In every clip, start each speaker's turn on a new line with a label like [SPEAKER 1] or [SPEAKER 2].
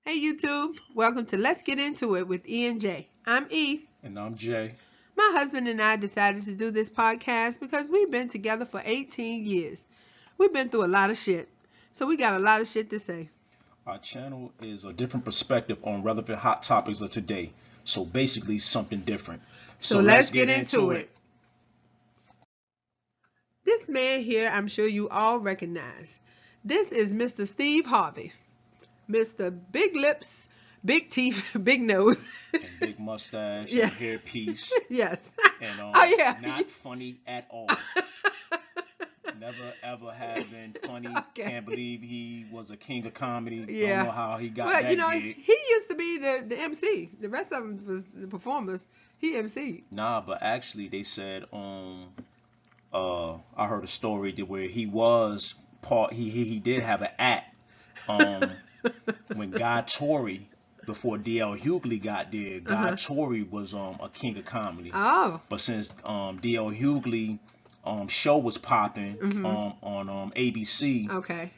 [SPEAKER 1] Hey YouTube, welcome to Let's Get Into It with E and J. I'm E.
[SPEAKER 2] And I'm Jay.
[SPEAKER 1] My husband and I decided to do this podcast because we've been together for 18 years. We've been through a lot of shit, so we got a lot of shit to say.
[SPEAKER 2] Our channel is a different perspective on relevant hot topics of today. So basically something different.
[SPEAKER 1] So let's get into it. This man here, I'm sure you all recognize. This is Mr. Steve Harvey. Mr. Big Lips, Big Teeth, Big Nose.
[SPEAKER 2] And big mustache,
[SPEAKER 1] Yeah.
[SPEAKER 2] and hairpiece.
[SPEAKER 1] Yes.
[SPEAKER 2] And
[SPEAKER 1] Oh, yeah.
[SPEAKER 2] not funny at all. Never ever have been funny.
[SPEAKER 1] Okay.
[SPEAKER 2] Can't believe he was a king of comedy.
[SPEAKER 1] Yeah.
[SPEAKER 2] Don't know how he got
[SPEAKER 1] Well,
[SPEAKER 2] that gig.
[SPEAKER 1] he used to be the MC. The rest of them was the performers. He MC'd.
[SPEAKER 2] Nah, but actually they said I heard a story where he was part he did have an act when Guy Torrey, before D.L. Hughley got there. Guy Torrey was a king of comedy.
[SPEAKER 1] Oh.
[SPEAKER 2] But since D.L. Hughley show was popping on ABC,
[SPEAKER 1] Okay.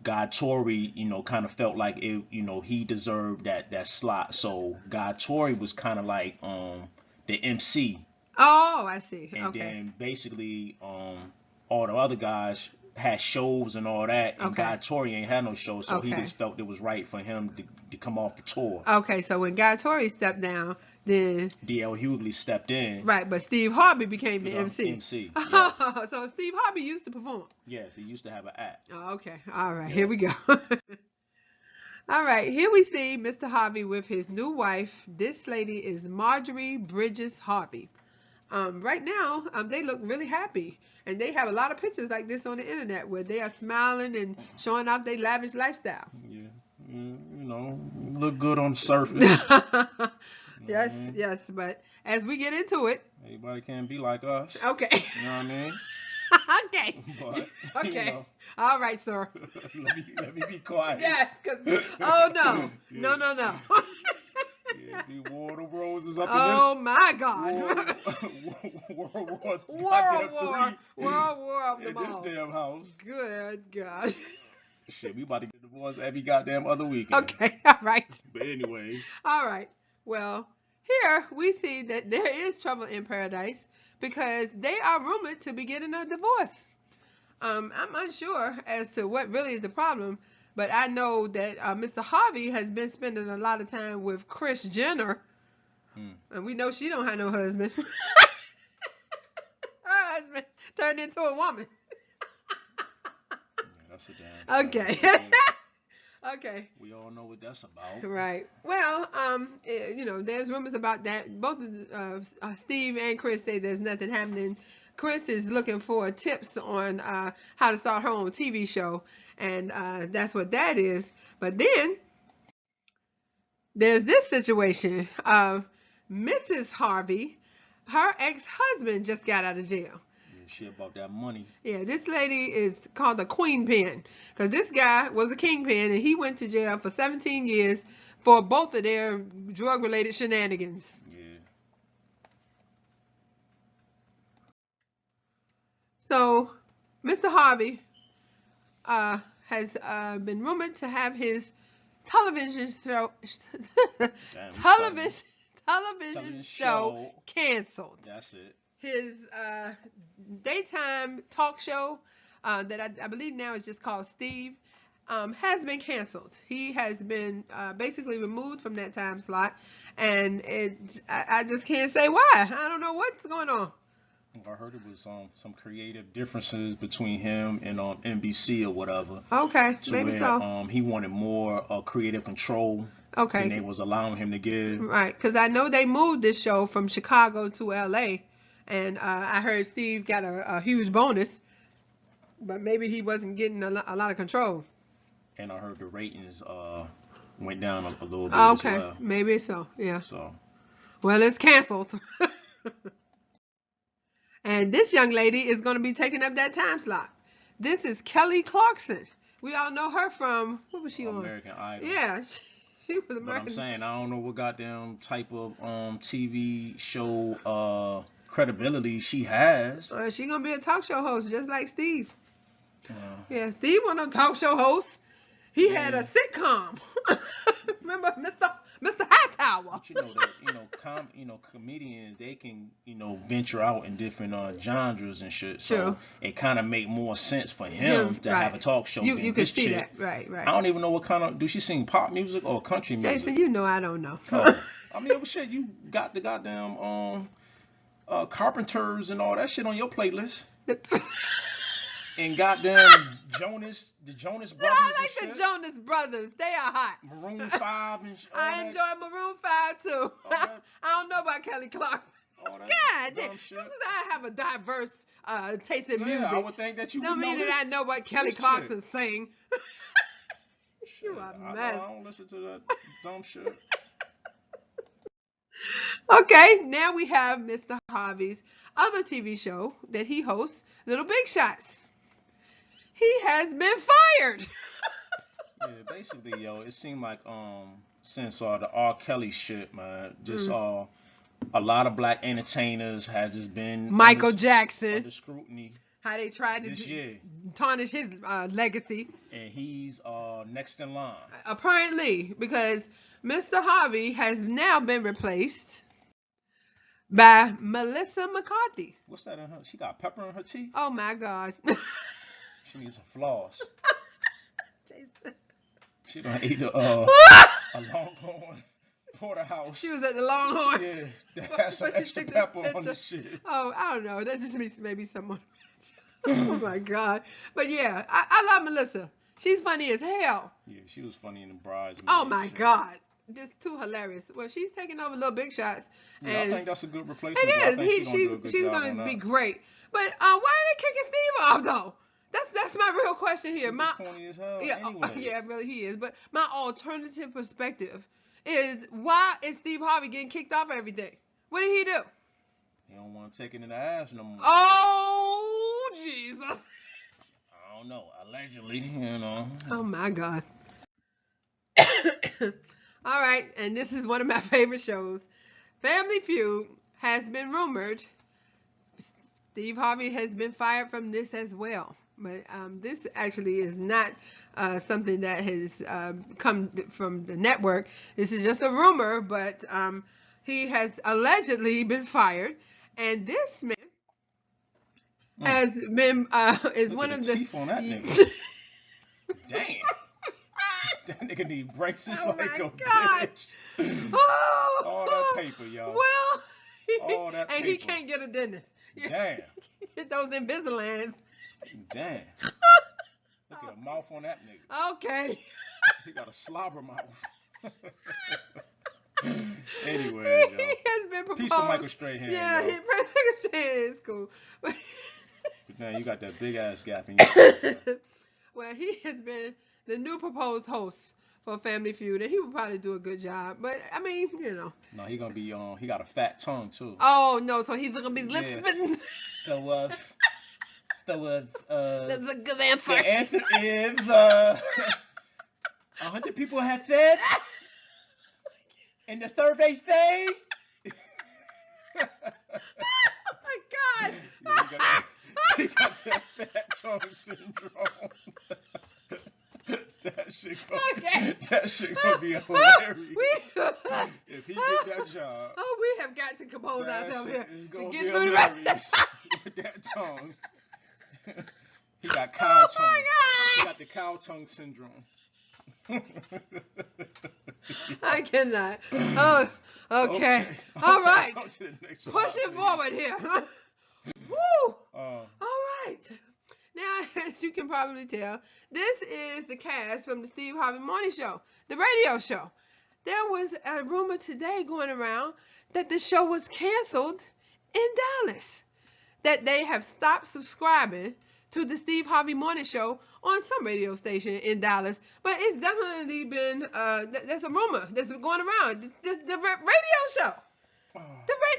[SPEAKER 2] Guy Torrey, kind of felt like it, he deserved that slot. So Guy Torrey was kind of like the MC.
[SPEAKER 1] Oh, I see.
[SPEAKER 2] And
[SPEAKER 1] Okay.
[SPEAKER 2] then basically all the other guys had shows and all that, and
[SPEAKER 1] Okay.
[SPEAKER 2] Guy Torrey ain't had no show, so he
[SPEAKER 1] Okay.
[SPEAKER 2] just felt it was right for him to come off the tour.
[SPEAKER 1] Okay, so when Guy Torrey stepped down, then
[SPEAKER 2] D.L. Hughley stepped in.
[SPEAKER 1] right, but Steve Harvey became the MC.
[SPEAKER 2] MC.
[SPEAKER 1] Oh,
[SPEAKER 2] Yeah.
[SPEAKER 1] so Steve Harvey used to perform.
[SPEAKER 2] Yes, he used to have an act.
[SPEAKER 1] Oh, okay. All right,
[SPEAKER 2] Yeah.
[SPEAKER 1] here we go. All right, here we see Mr. Harvey with his new wife. This lady is Marjorie Bridges Harvey. Right now, they look really happy. And they have a lot of pictures like this on the internet where they are smiling and showing off their lavish lifestyle.
[SPEAKER 2] Yeah, look good on the surface.
[SPEAKER 1] Yes, yes, but as we get into it.
[SPEAKER 2] Everybody can't be like us.
[SPEAKER 1] Okay.
[SPEAKER 2] You know what I mean?
[SPEAKER 1] Okay.
[SPEAKER 2] But,
[SPEAKER 1] Okay. All right, sir.
[SPEAKER 2] let me be quiet.
[SPEAKER 1] Yes, because, oh no.
[SPEAKER 2] Yeah.
[SPEAKER 1] No.
[SPEAKER 2] Yeah, be War of the Roses up
[SPEAKER 1] Oh
[SPEAKER 2] in
[SPEAKER 1] my God.
[SPEAKER 2] World
[SPEAKER 1] War of them
[SPEAKER 2] in this
[SPEAKER 1] all.
[SPEAKER 2] damn house.
[SPEAKER 1] Good God.
[SPEAKER 2] Shit, we about to get divorced every goddamn other weekend.
[SPEAKER 1] Okay, all right.
[SPEAKER 2] But anyways,
[SPEAKER 1] All right. Well, here we see that there is trouble in paradise because they are rumored to be getting a divorce. I'm unsure as to what really is the problem, but I know that Mr. Harvey has been spending a lot of time with Kris Jenner, and we know she don't have no husband. Her husband turned into a woman.
[SPEAKER 2] yeah, that's a damn.
[SPEAKER 1] Okay.
[SPEAKER 2] Yeah,
[SPEAKER 1] Okay.
[SPEAKER 2] we all know what that's about.
[SPEAKER 1] Right. Well, there's rumors about that. Both of Steve and Kris say there's nothing happening. Kris is looking for tips on how to start her own TV show, and that's what that is. But then there's this situation. Mrs. Harvey, her ex-husband just got out of jail.
[SPEAKER 2] Shit about that money.
[SPEAKER 1] Yeah, this lady is called the Queen Pin because this guy was a kingpin and he went to jail for 17 years for both of their drug-related shenanigans.
[SPEAKER 2] Yeah.
[SPEAKER 1] So, Mr. Harvey has been rumored to have his television show television show canceled.
[SPEAKER 2] That's it.
[SPEAKER 1] His daytime talk show that I believe now is just called Steve has been canceled. He has been basically removed from that time slot, and I just can't say why. I don't know what's going on.
[SPEAKER 2] I heard it was some creative differences between him and NBC or whatever.
[SPEAKER 1] Okay,
[SPEAKER 2] To
[SPEAKER 1] maybe
[SPEAKER 2] where,
[SPEAKER 1] so.
[SPEAKER 2] He wanted more creative control
[SPEAKER 1] Okay,
[SPEAKER 2] than they was allowing him to give.
[SPEAKER 1] right, because I know they moved this show from Chicago to LA. And I heard Steve got a huge bonus, but maybe he wasn't getting a lot of control.
[SPEAKER 2] And I heard the ratings went down a little bit
[SPEAKER 1] Okay,
[SPEAKER 2] as well.
[SPEAKER 1] maybe so, yeah.
[SPEAKER 2] So
[SPEAKER 1] Well, it's canceled. And this young lady is going to be taking up that time slot. This is Kelly Clarkson. We all know her from, what was she on?
[SPEAKER 2] American Idol.
[SPEAKER 1] Yeah, she was American.
[SPEAKER 2] But I'm saying I don't know what goddamn type of TV show credibility she has.
[SPEAKER 1] She gonna be a talk show host just like Steve. Yeah, Steve wasn't a talk show host. He had a sitcom. remember Mr. Hightower.
[SPEAKER 2] But you know that comedians, they can venture out in different genres and shit. So
[SPEAKER 1] True.
[SPEAKER 2] it kind of make more sense for him to have a
[SPEAKER 1] Right.
[SPEAKER 2] talk show.
[SPEAKER 1] You
[SPEAKER 2] than
[SPEAKER 1] can
[SPEAKER 2] this
[SPEAKER 1] see
[SPEAKER 2] chick.
[SPEAKER 1] that. Right.
[SPEAKER 2] I don't even know what kind of, do she sing pop music or country music?
[SPEAKER 1] Jason, you know I don't know.
[SPEAKER 2] Oh, I mean, well, shit, you got the goddamn Carpenters and all that shit on your playlist. And goddamn the Jonas Brothers.
[SPEAKER 1] I like
[SPEAKER 2] and
[SPEAKER 1] the
[SPEAKER 2] shit.
[SPEAKER 1] Jonas Brothers. They are hot.
[SPEAKER 2] Maroon 5 and all
[SPEAKER 1] I
[SPEAKER 2] that.
[SPEAKER 1] enjoy Maroon 5 too.
[SPEAKER 2] that-
[SPEAKER 1] I don't know about Kelly Clarkson.
[SPEAKER 2] All that
[SPEAKER 1] God,
[SPEAKER 2] dumb
[SPEAKER 1] just
[SPEAKER 2] shit.
[SPEAKER 1] as I have a diverse taste in
[SPEAKER 2] Yeah,
[SPEAKER 1] music,
[SPEAKER 2] I would think that you
[SPEAKER 1] don't
[SPEAKER 2] would know
[SPEAKER 1] mean
[SPEAKER 2] this.
[SPEAKER 1] that I know what Kelly
[SPEAKER 2] this
[SPEAKER 1] Clarkson sing. You
[SPEAKER 2] Shit,
[SPEAKER 1] are a
[SPEAKER 2] I
[SPEAKER 1] mess.
[SPEAKER 2] don't listen to that dumb shit.
[SPEAKER 1] Okay, now we have Mr. Harvey's other TV show that he hosts, Little Big Shots. He has been fired.
[SPEAKER 2] Yeah, basically, yo, it seemed like since the R. Kelly shit, man, just a lot of black entertainers has just been
[SPEAKER 1] Michael Jackson,
[SPEAKER 2] under scrutiny
[SPEAKER 1] how they tried
[SPEAKER 2] this
[SPEAKER 1] to
[SPEAKER 2] year,
[SPEAKER 1] tarnish his legacy.
[SPEAKER 2] and he's next in line.
[SPEAKER 1] Apparently, because Mr. Harvey has now been replaced by Melissa McCarthy.
[SPEAKER 2] What's that in her? She got pepper in her tea.
[SPEAKER 1] Oh my God.
[SPEAKER 2] She needs some floss.
[SPEAKER 1] Jason.
[SPEAKER 2] She done ate a Longhorn porterhouse.
[SPEAKER 1] She was at the Longhorn.
[SPEAKER 2] Yeah, that has some
[SPEAKER 1] But she
[SPEAKER 2] extra
[SPEAKER 1] took this
[SPEAKER 2] pepper on
[SPEAKER 1] picture.
[SPEAKER 2] the shit.
[SPEAKER 1] Oh, I don't know. That just means maybe someone. Oh my God. But yeah, I love Melissa. She's funny as hell.
[SPEAKER 2] Yeah, she was funny in the Bridesmaids.
[SPEAKER 1] Oh my
[SPEAKER 2] shit.
[SPEAKER 1] God. Just too hilarious. Well, she's taking over Little Big Shots.
[SPEAKER 2] Yeah,
[SPEAKER 1] And
[SPEAKER 2] I think that's a good replacement.
[SPEAKER 1] it
[SPEAKER 2] I
[SPEAKER 1] is.
[SPEAKER 2] think
[SPEAKER 1] She's
[SPEAKER 2] gonna
[SPEAKER 1] gonna be great. But why are they kicking Steve off though? That's my real question here.
[SPEAKER 2] He's corny as hell.
[SPEAKER 1] Yeah,
[SPEAKER 2] Anyway.
[SPEAKER 1] yeah, really he is. But my alternative perspective is, why is Steve Harvey getting kicked off everything? What did he do?
[SPEAKER 2] He don't want to take it in the ass no more.
[SPEAKER 1] Oh Jesus!
[SPEAKER 2] I don't know. Allegedly,
[SPEAKER 1] Oh my God. All right, and this is one of my favorite shows. Family Feud has been rumored. Steve Harvey has been fired from this as well. But this actually is not something that has come from the network. This is just a rumor, but he has allegedly been fired. And this man has been is
[SPEAKER 2] Look
[SPEAKER 1] one
[SPEAKER 2] at
[SPEAKER 1] of
[SPEAKER 2] the
[SPEAKER 1] the
[SPEAKER 2] teeth on that nigga. Damn. That nigga need braces
[SPEAKER 1] Oh
[SPEAKER 2] like
[SPEAKER 1] my
[SPEAKER 2] a
[SPEAKER 1] God.
[SPEAKER 2] bitch.
[SPEAKER 1] Oh,
[SPEAKER 2] All that paper, y'all.
[SPEAKER 1] Well,
[SPEAKER 2] All that
[SPEAKER 1] and he
[SPEAKER 2] paper.
[SPEAKER 1] can't get a dentist.
[SPEAKER 2] Damn.
[SPEAKER 1] Get those Invisaligns.
[SPEAKER 2] Damn. Look at the mouth on that nigga.
[SPEAKER 1] Okay.
[SPEAKER 2] He got a slobber mouth. Anyway,
[SPEAKER 1] He
[SPEAKER 2] yo.
[SPEAKER 1] has been proposed.
[SPEAKER 2] Peace to Michael Strahan,
[SPEAKER 1] Yeah,
[SPEAKER 2] yo.
[SPEAKER 1] Michael Strahan is cool.
[SPEAKER 2] But now you got that big ass gap in your teeth.
[SPEAKER 1] Well, he has been the new proposed host for Family Feud, and he would probably do a good job. But I mean,
[SPEAKER 2] No, he gonna be on. He got a fat tongue too.
[SPEAKER 1] Oh no, so he's gonna be lip
[SPEAKER 2] Yeah.
[SPEAKER 1] spitting.
[SPEAKER 2] So
[SPEAKER 1] That's a good answer.
[SPEAKER 2] the answer is 100 people have said, and the survey say.
[SPEAKER 1] Oh my God.
[SPEAKER 2] Yeah, he got that fat tongue syndrome. That shit gonna be hilarious. If he get that job,
[SPEAKER 1] Oh, we have got to compose
[SPEAKER 2] that
[SPEAKER 1] ourselves
[SPEAKER 2] shit
[SPEAKER 1] here
[SPEAKER 2] is
[SPEAKER 1] to
[SPEAKER 2] gonna
[SPEAKER 1] get
[SPEAKER 2] be
[SPEAKER 1] through the rest.
[SPEAKER 2] hilarious with that tongue. He got cow
[SPEAKER 1] Oh
[SPEAKER 2] tongue.
[SPEAKER 1] my
[SPEAKER 2] He
[SPEAKER 1] God.
[SPEAKER 2] got the cow tongue syndrome.
[SPEAKER 1] I cannot. Oh, okay. All right.
[SPEAKER 2] On to the next one.
[SPEAKER 1] Pushing forward here. Woo.
[SPEAKER 2] Uh,
[SPEAKER 1] All right. Now, as you can probably tell, this is the cast from the Steve Harvey Morning Show, the radio show. There was a rumor today going around that the show was canceled in Dallas, that they have stopped subscribing to the Steve Harvey Morning Show on some radio station in Dallas. But it's definitely been, there's a rumor that's been going around. The radio show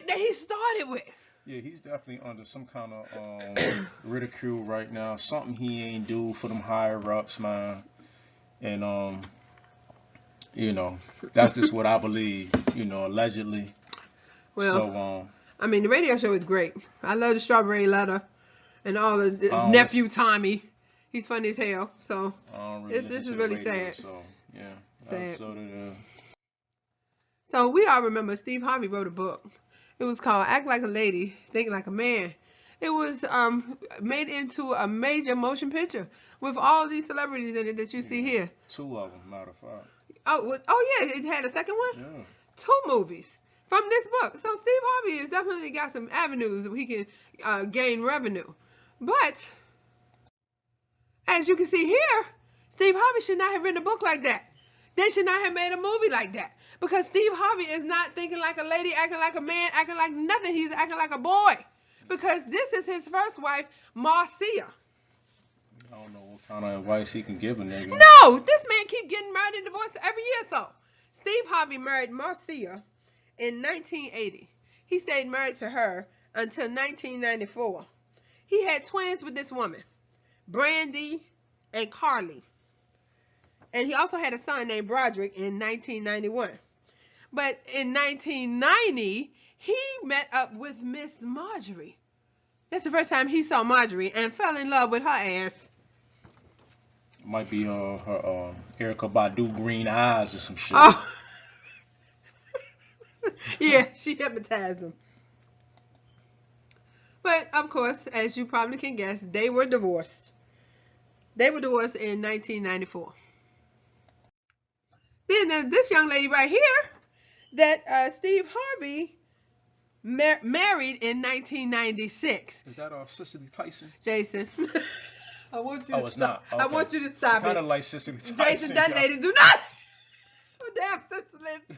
[SPEAKER 1] that he started with.
[SPEAKER 2] yeah, he's definitely under some kind of ridicule right now. Something he ain't do for them higher ups, man. And that's just what I believe. Allegedly.
[SPEAKER 1] Well,
[SPEAKER 2] So
[SPEAKER 1] I mean, the radio show is great. I love the Strawberry Letter and all the nephew Tommy. He's funny as hell. So
[SPEAKER 2] I don't really
[SPEAKER 1] this
[SPEAKER 2] listen
[SPEAKER 1] is
[SPEAKER 2] to the
[SPEAKER 1] really
[SPEAKER 2] radio,
[SPEAKER 1] sad.
[SPEAKER 2] So yeah,
[SPEAKER 1] Sad.
[SPEAKER 2] episode of the
[SPEAKER 1] So we all remember Steve Harvey wrote a book. It was called Act Like a Lady, Think Like a Man. It was made into a major motion picture with all these celebrities in it that you see here.
[SPEAKER 2] 2 of them, matter of fact.
[SPEAKER 1] Oh yeah, it had a second one?
[SPEAKER 2] Yeah.
[SPEAKER 1] 2 movies from this book. So Steve Harvey has definitely got some avenues that he can gain revenue. But as you can see here, Steve Harvey should not have written a book like that. They should not have made a movie like that. Because Steve Harvey is not thinking like a lady, acting like a man, acting like nothing. He's acting like a boy. Because this is his first wife, Marcia.
[SPEAKER 2] I don't know what kind of advice he can give a nigga.
[SPEAKER 1] No, this man keep getting married and divorced every year or so. Steve Harvey married Marcia in 1980. He stayed married to her until 1994. He had twins with this woman, Brandy and Carly. And he also had a son named Broderick in 1991. But in 1990, he met up with Miss Marjorie. That's the first time he saw Marjorie and fell in love with her ass.
[SPEAKER 2] Might be her Erykah Badu green eyes or some shit.
[SPEAKER 1] Oh. Yeah, she hypnotized him. But, of course, as you probably can guess, they were divorced. They were divorced in 1994. Then there's this young lady right here that Steve Harvey married in 1996.
[SPEAKER 2] Is that Cicely Tyson?
[SPEAKER 1] Jason, I want you to
[SPEAKER 2] it's
[SPEAKER 1] stop.
[SPEAKER 2] not. Okay.
[SPEAKER 1] I want you to stop
[SPEAKER 2] Kind
[SPEAKER 1] it.
[SPEAKER 2] of like Cicely Tyson.
[SPEAKER 1] Jason, that lady do not. Oh, damn, Cicely.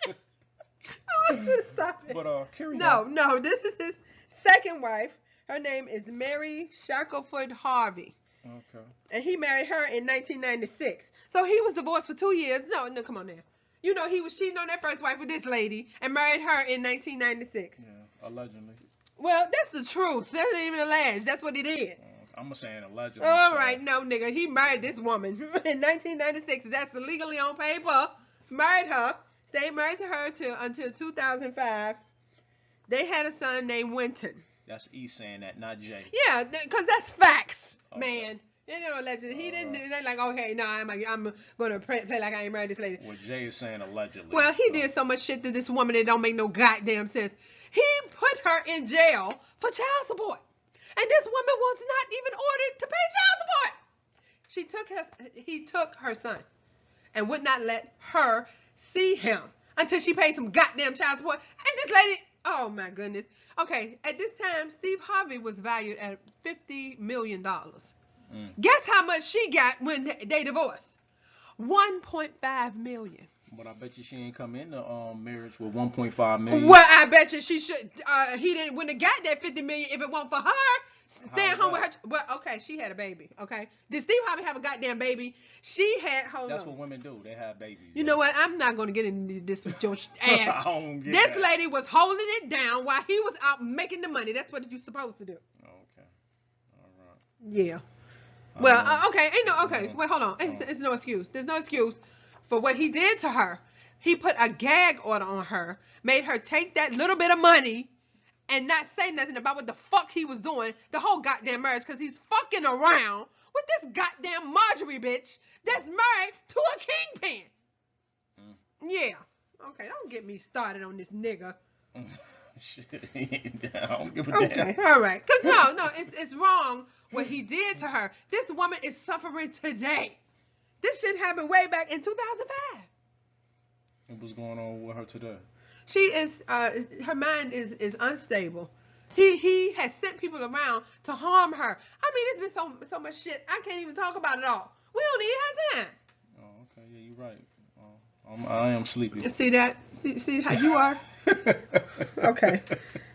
[SPEAKER 1] I want you to stop it.
[SPEAKER 2] But carry on.
[SPEAKER 1] No, this is his second wife. Her name is Mary Shackelford Harvey.
[SPEAKER 2] Okay.
[SPEAKER 1] And he married her in 1996. So he was divorced for 2 years. No, come on now. You know he was cheating on that first wife with this lady and married her in 1996.
[SPEAKER 2] Yeah, allegedly.
[SPEAKER 1] Well, that's the truth. That ain't even alleged. That's what he did.
[SPEAKER 2] I'm saying allegedly.
[SPEAKER 1] All right, no, nigga. He married this woman in 1996. That's legally on paper. Married her. Stayed married to her until 2005. They had a son named Winton.
[SPEAKER 2] That's E saying that, not J.
[SPEAKER 1] Yeah, because that's facts,
[SPEAKER 2] Okay.
[SPEAKER 1] man. You know, allegedly. He didn't. They're like, okay, no, I'm gonna play like I ain't married this lady.
[SPEAKER 2] Well, Jay is saying allegedly.
[SPEAKER 1] Well, he did so much shit to this woman that don't make no goddamn sense. He put her in jail for child support, and this woman was not even ordered to pay child support. He took her son, and would not let her see him until she paid some goddamn child support. And this lady, oh my goodness. Okay, at this time, Steve Harvey was valued at $50 million. Guess how much she got when they divorced? $1.5 million.
[SPEAKER 2] But I bet you she ain't come into marriage with 1.5 million.
[SPEAKER 1] Well, I bet you she should. He wouldn't have got that $50 million if it weren't for her staying home with her. Well, okay, she had a baby. Okay, did Steve Harvey have a goddamn baby? She had.
[SPEAKER 2] That's what women do. They have babies.
[SPEAKER 1] You know what? I'm not gonna get into this with your ass.
[SPEAKER 2] I don't get
[SPEAKER 1] this
[SPEAKER 2] that.
[SPEAKER 1] lady was holding it down while he was out making the money. That's what you're supposed to do.
[SPEAKER 2] Okay. All right.
[SPEAKER 1] Yeah. Well, okay, ain't no okay. Wait, hold on. It's no excuse. There's no excuse for what he did to her. He put a gag order on her, made her take that little bit of money, and not say nothing about what the fuck he was doing the whole goddamn marriage, because he's fucking around with this goddamn Marjorie bitch that's married to a kingpin. Yeah. Okay, don't get me started on this nigga.
[SPEAKER 2] Shit, I don't give a damn.
[SPEAKER 1] Okay, all right. Cause no, it's wrong what he did to her. This woman is suffering today. This shit happened way back in 2005.
[SPEAKER 2] And what's going on with her today?
[SPEAKER 1] She is, her mind is unstable. He has sent people around to harm her. I mean, there's been so much shit. I can't even talk about it all. We don't even have time.
[SPEAKER 2] Oh, okay, yeah, you're right. I am sleepy.
[SPEAKER 1] See that? See how you are? Okay.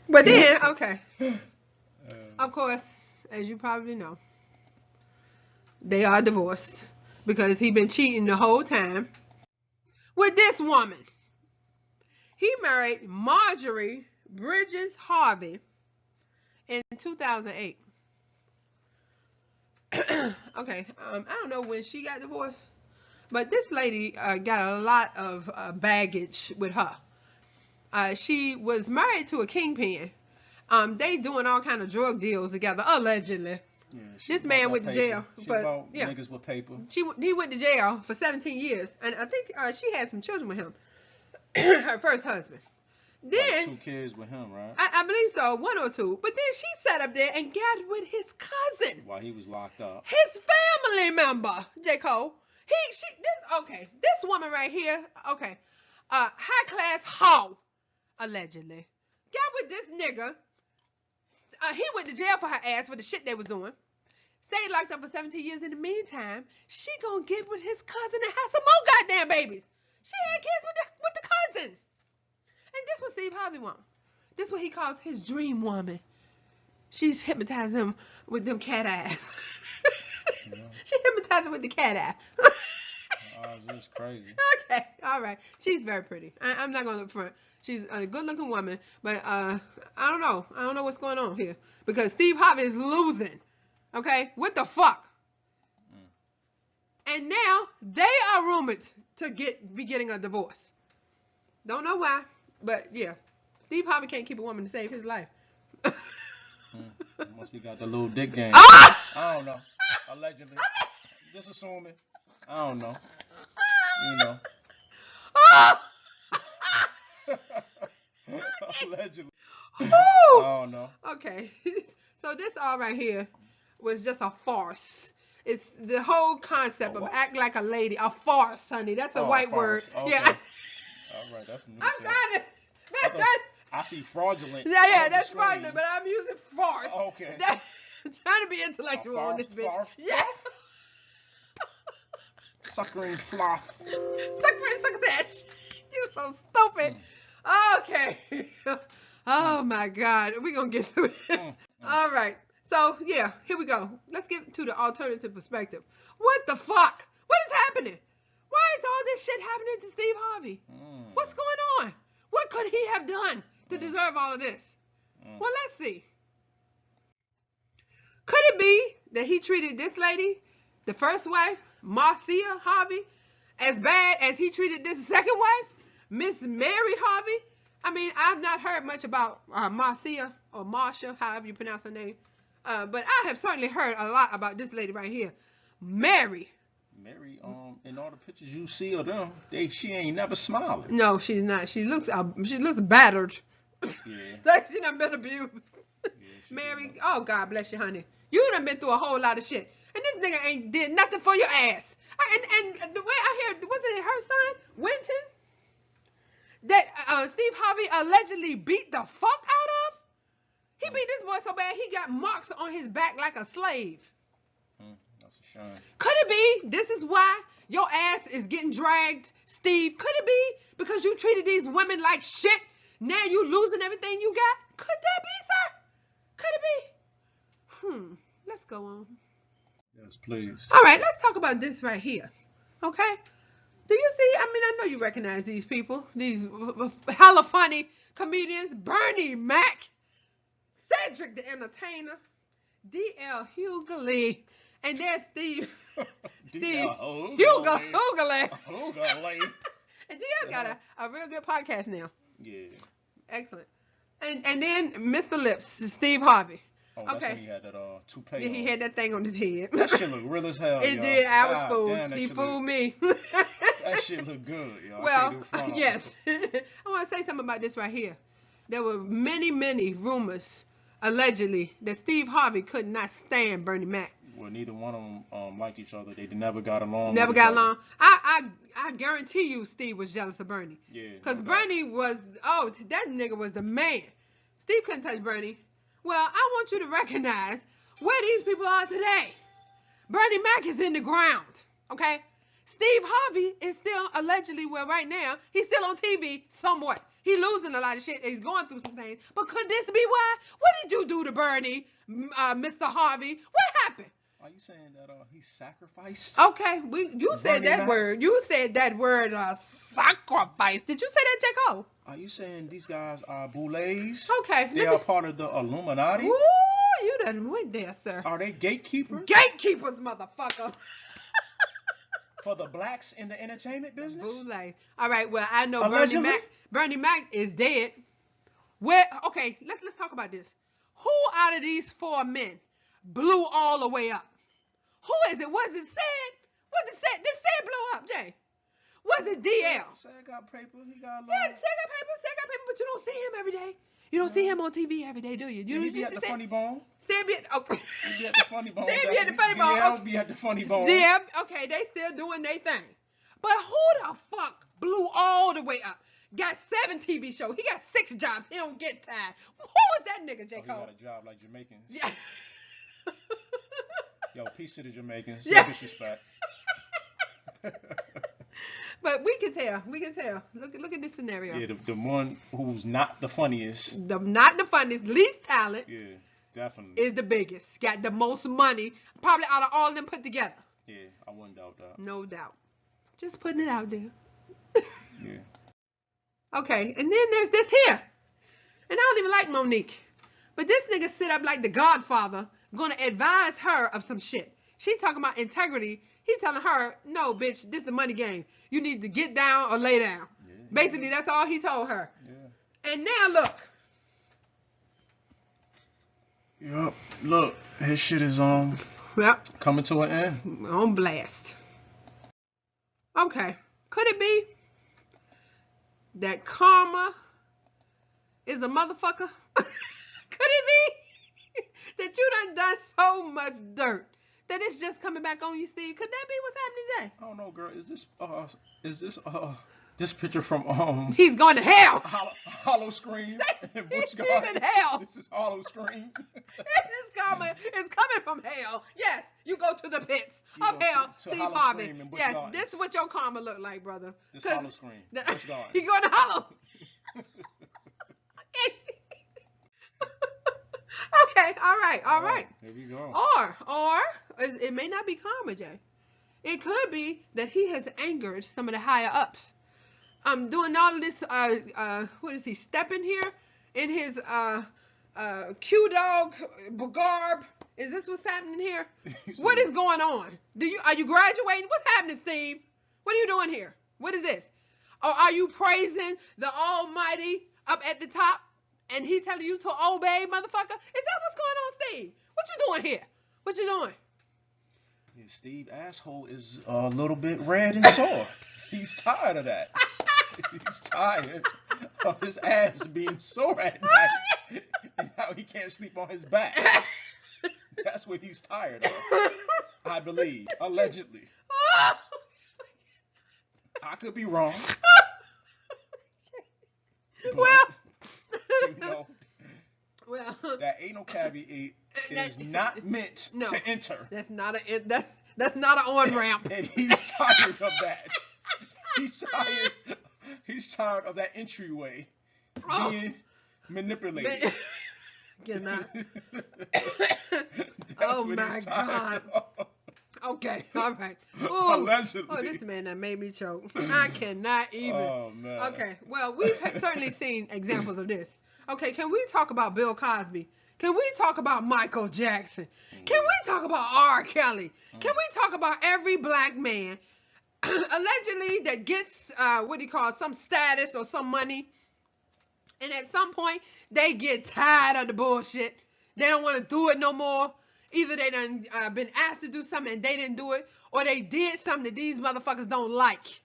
[SPEAKER 1] But then, okay. Of course, as you probably know, they are divorced because he been cheating the whole time with this woman. He married Marjorie Bridges Harvey in 2008. Okay, I don't know when she got divorced, but this lady got a lot of baggage with her. She was married to a kingpin. They doing all kind of drug deals together, allegedly.
[SPEAKER 2] Yeah,
[SPEAKER 1] this man went to jail,
[SPEAKER 2] but yeah, niggas with paper.
[SPEAKER 1] He went to jail for 17 years, and I think she had some children with him. her first husband. Then
[SPEAKER 2] like 2 kids with him, right?
[SPEAKER 1] I believe so, 1 or 2. But then she sat up there and got with his cousin
[SPEAKER 2] While he was locked up.
[SPEAKER 1] his family member, J. Cole. This woman right here, okay, high class hoe, allegedly, got with this nigga. He went to jail for her ass for the shit they was doing. Stayed locked up for 17 years. In the meantime, she gonna get with his cousin and have some more goddamn babies. She had kids with the cousin. And this what Steve Harvey want. This what he calls his dream woman. She's hypnotizing him with them cat eyes.
[SPEAKER 2] Yeah.
[SPEAKER 1] She hypnotized him with the cat eye.
[SPEAKER 2] Oh, this is crazy.
[SPEAKER 1] Okay, all right. She's very pretty. I'm not gonna look front. She's a good-looking woman, but I don't know. I don't know what's going on here because Steve Harvey is losing. Okay, what the fuck? And now they are rumored to be getting a divorce. Don't know why, but yeah, Steve Harvey can't keep a woman to save his life.
[SPEAKER 2] Must be got the little dick game.
[SPEAKER 1] Ah!
[SPEAKER 2] I don't know. Allegedly. Just assuming. I don't know. You know. Allegedly. I don't know.
[SPEAKER 1] Okay, so this all right here was just a farce. It's the whole concept of act like a lady. A farce, honey. That's a white word.
[SPEAKER 2] Okay.
[SPEAKER 1] Yeah.
[SPEAKER 2] All right, that's new.
[SPEAKER 1] I'm trying to.
[SPEAKER 2] I see fraudulent.
[SPEAKER 1] Yeah, that's fraudulent, but I'm using farce.
[SPEAKER 2] Okay.
[SPEAKER 1] Trying to be intellectual on this bitch.
[SPEAKER 2] Farce.
[SPEAKER 1] Yeah.
[SPEAKER 2] Suckering fluff.
[SPEAKER 1] Success. You're so stupid. Okay. Oh my God. We're going to get through this. All right. So, yeah, here we go. Let's get to the alternative perspective. What the fuck? What is happening? Why is all this shit happening to Steve Harvey? What's going on? What could he have done to deserve all of this? Well, let's see. Could it be that he treated this lady, the first wife, Marcia Harvey, as bad as he treated this second wife, Miss Mary Harvey? I mean, I've not heard much about Marcia or Marsha, however you pronounce her name. But I have certainly heard a lot about this lady right here, Mary.
[SPEAKER 2] Mary, in all the pictures you see of them, she ain't never smiling.
[SPEAKER 1] No, she's not. She looks battered.
[SPEAKER 2] Yeah.
[SPEAKER 1] Like she done been abused.
[SPEAKER 2] Yeah,
[SPEAKER 1] Mary, oh God bless you, honey. You done been through a whole lot of shit, and this nigga ain't did nothing for your ass. And the way I hear, wasn't it her son, Winton, that Steve Harvey allegedly beat the fuck out of? He beat this boy so bad he got marks on his back like a slave.
[SPEAKER 2] That's a shame.
[SPEAKER 1] Could it be this is why your ass is getting dragged, Steve? Could it be because you treated these women like shit? Now you losing everything you got? Could that be, sir? Could it be? Let's go on.
[SPEAKER 2] Yes, please.
[SPEAKER 1] All right, let's talk about this right here. Okay? Do you see? I mean, I know you recognize these people. These hella funny comedians. Bernie Mac, Cedric the Entertainer, D.L. Hughley, and there's Steve.
[SPEAKER 2] Hughley.
[SPEAKER 1] And DL got a real good podcast now.
[SPEAKER 2] Yeah.
[SPEAKER 1] Excellent. And then Mr. Lips, Steve Harvey.
[SPEAKER 2] Oh, that's when he had that toupee.
[SPEAKER 1] Yeah, he had that thing on his head.
[SPEAKER 2] That shit look real as hell.
[SPEAKER 1] It
[SPEAKER 2] y'all.
[SPEAKER 1] did. I was fooled.
[SPEAKER 2] Damn,
[SPEAKER 1] He fooled me.
[SPEAKER 2] That shit look good, y'all.
[SPEAKER 1] Well, yes. I want to say something about this right here. There were many, many rumors, allegedly, that Steve Harvey could not stand Bernie Mac.
[SPEAKER 2] Well, neither one of them liked each other. They never got along.
[SPEAKER 1] Never got along. I guarantee you Steve was jealous of Bernie.
[SPEAKER 2] Yeah.
[SPEAKER 1] Because Bernie was, that nigga was the man. Steve couldn't touch Bernie. Well, I want you to recognize where these people are today. Bernie Mac is in the ground, okay? Steve Harvey is still allegedly, well, right now, he's still on TV somewhat. He's losing a lot of shit. He's going through some things. But could this be why? What did you do to Bernie, Mr. Harvey? What happened?
[SPEAKER 2] Are you saying that he sacrificed?
[SPEAKER 1] Okay, you said
[SPEAKER 2] Bernie
[SPEAKER 1] that
[SPEAKER 2] Mac?
[SPEAKER 1] word. You said that word, sacrifice. Did you say that, J. Cole?
[SPEAKER 2] Are you saying these guys are boulets?
[SPEAKER 1] Okay.
[SPEAKER 2] They are part of the Illuminati?
[SPEAKER 1] Ooh, you done went there, sir.
[SPEAKER 2] Are they gatekeepers?
[SPEAKER 1] Gatekeepers, motherfucker.
[SPEAKER 2] For the blacks in the entertainment business?
[SPEAKER 1] Boulay. All right, well, I know
[SPEAKER 2] Allegedly?
[SPEAKER 1] Bernie Mac is dead. Where? Okay, let's talk about this. Who out of these 4 men blew all the way up? Who is it? Was it said? Was it said? Did said blow up, Jay? Was it DL?
[SPEAKER 2] Say I got paper. He got a
[SPEAKER 1] Yeah,
[SPEAKER 2] lot.
[SPEAKER 1] Say got paper, but you don't see him every day. You don't see him on TV every day, do you?
[SPEAKER 2] He be at the Funny Bone.
[SPEAKER 1] Stan be at, okay.
[SPEAKER 2] He be at the Funny Bone.
[SPEAKER 1] Stan be at the Funny Bone.
[SPEAKER 2] DL
[SPEAKER 1] Okay.
[SPEAKER 2] be at the Funny Bone.
[SPEAKER 1] DL, okay, they still doing their thing. But who the fuck blew all the way up? Got 7 TV shows. He got 6 jobs. He don't get tired. Who was that nigga, J. Cole?
[SPEAKER 2] He got a job like Jamaicans.
[SPEAKER 1] Yeah.
[SPEAKER 2] Yo, peace to the Jamaicans.
[SPEAKER 1] Yeah.
[SPEAKER 2] No disrespect.
[SPEAKER 1] But we can tell. We can tell. Look at this scenario.
[SPEAKER 2] Yeah, the one who's not the funniest.
[SPEAKER 1] Not the funniest, least talent.
[SPEAKER 2] Yeah, definitely.
[SPEAKER 1] Is the biggest. Got the most money. Probably out of all of them put together.
[SPEAKER 2] Yeah, I wouldn't doubt that.
[SPEAKER 1] No doubt. Just putting it out there.
[SPEAKER 2] Yeah.
[SPEAKER 1] Okay, and then there's this here. And I don't even like Monique. But this nigga sit up like the Godfather, gonna advise her of some shit. She talking about integrity. He telling her, no, bitch, this the money game. You need to get down or lay down.
[SPEAKER 2] Yeah.
[SPEAKER 1] Basically, that's all he told her.
[SPEAKER 2] Yeah.
[SPEAKER 1] And now look.
[SPEAKER 2] Yup. Look, his shit is
[SPEAKER 1] Yep.
[SPEAKER 2] coming to an end.
[SPEAKER 1] On blast. Okay. Could it be that karma is a motherfucker? Could it be that you done so much dirt that it's just coming back on you, Steve? Could that be what's happening, Jay?
[SPEAKER 2] I don't know, girl. Is this picture from
[SPEAKER 1] He's going to hell.
[SPEAKER 2] Hollow Screen?
[SPEAKER 1] He's in hell.
[SPEAKER 2] This is Hollow Screen.
[SPEAKER 1] This karma is coming from hell. Yes, you go to the pits of hell, Steve Harvey. Yes, this is what your karma look like, brother.
[SPEAKER 2] This Hollow Screen.
[SPEAKER 1] He going to Hollow. Okay, all right.
[SPEAKER 2] Here we go.
[SPEAKER 1] Or it may not be karma, Jay. It could be that he has angered some of the higher ups. Doing all of this, what is he, stepping here in his Q-Dog garb? Is this what's happening here? What is going on? Are you graduating? What's happening, Steve? What are you doing here? What is this? Or are you praising the Almighty up at the top? And he's telling you to obey, motherfucker? Is that what's going on, Steve? What you doing here? What you doing?
[SPEAKER 2] Yeah, Steve asshole is a little bit red and sore. He's tired of that. He's tired of his ass being sore at night. And now he can't sleep on his back. That's what he's tired of. I believe. Allegedly. I could be wrong.
[SPEAKER 1] Well,
[SPEAKER 2] that anal cavity is not meant to enter.
[SPEAKER 1] That's not an on ramp.
[SPEAKER 2] And he's tired of that. He's tired of that entryway being manipulated.
[SPEAKER 1] Cannot. Oh my God. Okay, all right. Ooh.
[SPEAKER 2] Allegedly.
[SPEAKER 1] Oh, this man that made me choke. I cannot even.
[SPEAKER 2] Oh, man.
[SPEAKER 1] Okay, well, we've certainly seen examples of this. Okay, can we talk about Bill Cosby? Can we talk about Michael Jackson? Can we talk about R. Kelly? Can we talk about every black man allegedly that gets, some status or some money, and at some point, they get tired of the bullshit. They don't want to do it no more. Either they done been asked to do something and they didn't do it, or they did something that these motherfuckers don't like.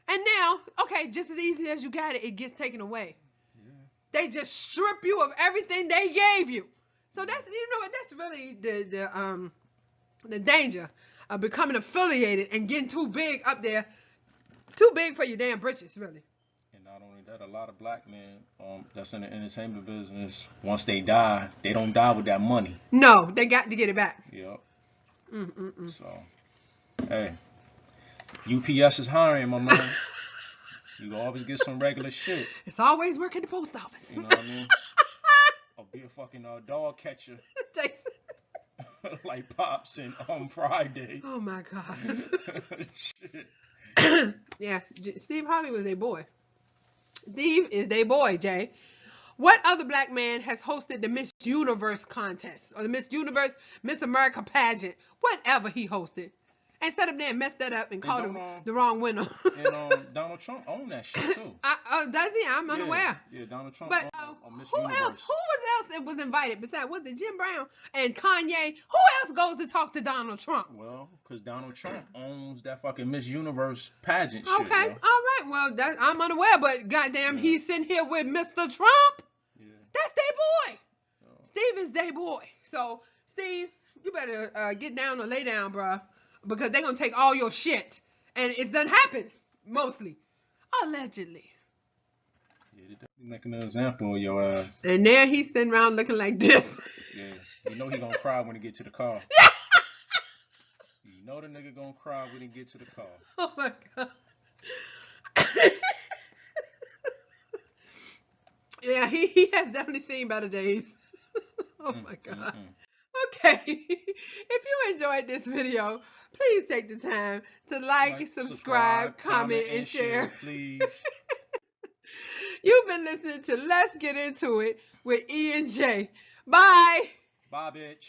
[SPEAKER 1] And now, okay, just as easy as you got it, it gets taken away. Yeah. They just strip you of everything they gave you. So that's, that's really the danger of becoming affiliated and getting too big up there, too big for your damn britches, really.
[SPEAKER 2] And not only that, a lot of black men that's in the entertainment business, once they die, they don't die with that money.
[SPEAKER 1] No, they got to get it back.
[SPEAKER 2] Yep. So, hey, UPS is hiring, my man. You always get some regular shit.
[SPEAKER 1] It's always work at the post office.
[SPEAKER 2] You know what I mean? Or be a fucking dog catcher. Like Pops on Friday.
[SPEAKER 1] Oh my God. Shit. Yeah, Steve Harvey was a boy. Steve is their boy, Jay. What other black man has hosted the Miss Universe contest or the Miss Universe, Miss America pageant, whatever he hosted, and set up there and messed that up and called him the wrong winner?
[SPEAKER 2] And Donald Trump owned that shit too.
[SPEAKER 1] Does he? I'm unaware.
[SPEAKER 2] Yeah, Donald Trump.
[SPEAKER 1] But
[SPEAKER 2] owned Miss
[SPEAKER 1] who
[SPEAKER 2] Universe.
[SPEAKER 1] else? Who was else else was invited besides, was it Jim Brown and Kanye? Who else goes to talk to Donald Trump?
[SPEAKER 2] Well, because Donald Trump owns that fucking Miss Universe pageant
[SPEAKER 1] Okay,
[SPEAKER 2] shit, yo.
[SPEAKER 1] all right. Well, I'm unaware, but goddamn,
[SPEAKER 2] Yeah.
[SPEAKER 1] he's sitting here with Mr. Trump.
[SPEAKER 2] Yeah.
[SPEAKER 1] That's their boy.
[SPEAKER 2] So,
[SPEAKER 1] Steve is their boy. So, Steve, you better get down or lay down, bruh, because they're gonna take all your shit, and it's done happened, mostly, allegedly.
[SPEAKER 2] yeah, they definitely making an example of your ass.
[SPEAKER 1] And there he's sitting around looking like this.
[SPEAKER 2] Yeah. You know he gonna cry when he get to the car. You know the nigga gonna cry when he get to the car.
[SPEAKER 1] Oh my god. Yeah, he has definitely seen better days. Oh my god. Okay. If you enjoyed this video, please take the time to like, subscribe, comment, and share.
[SPEAKER 2] Please.
[SPEAKER 1] You've been listening to Let's Get Into It with E and J. Bye.
[SPEAKER 2] Bye, bitch.